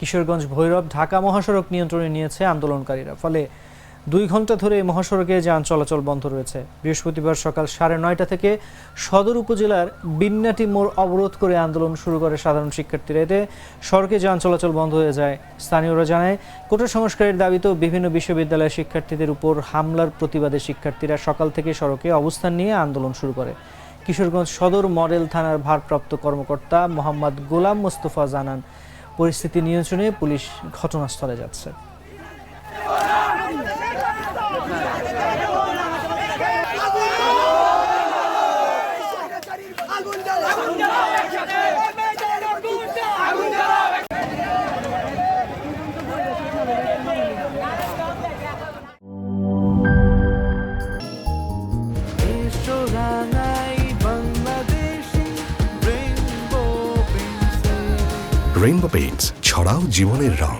কিশোরগঞ্জ ভৈরব ঢাকা মহাসড়ক নিয়ন্ত্রণে নিয়েছে আন্দোলনকারীরা, ফলে 2 ঘন্টা ধরে এই মহাসড়কে যান চলাচল বন্ধ রয়েছে। বৃহস্পতিবার সকাল 9:30 থেকে সদর উপজেলার বিন্নাটি মোড় অবরোধ করে আন্দোলন শুরু করে সাধারণ শিক্ষার্থীরা। এতে সড়কে যান চলাচল বন্ধ হয়ে যায়। স্থানীয়রা জানায়, কোটা সংস্কারের দাবিতেও বিভিন্ন বিশ্ববিদ্যালয়ের শিক্ষার্থীদের উপর হামলার প্রতিবাদে শিক্ষার্থীরা সকাল থেকে সড়কে অবস্থান নিয়ে আন্দোলন শুরু করে। কিশোরগঞ্জ সদর মডেল থানার ভারপ্রাপ্ত কর্মকর্তা মোহাম্মদ গোলাম মোস্তফা জানান, পরিস্থিতি নিয়ন্ত্রণে পুলিশ ঘটনাস্থলে যাচ্ছে। রেইনবো পেইন্টস, ছড়াও জীবনের রং।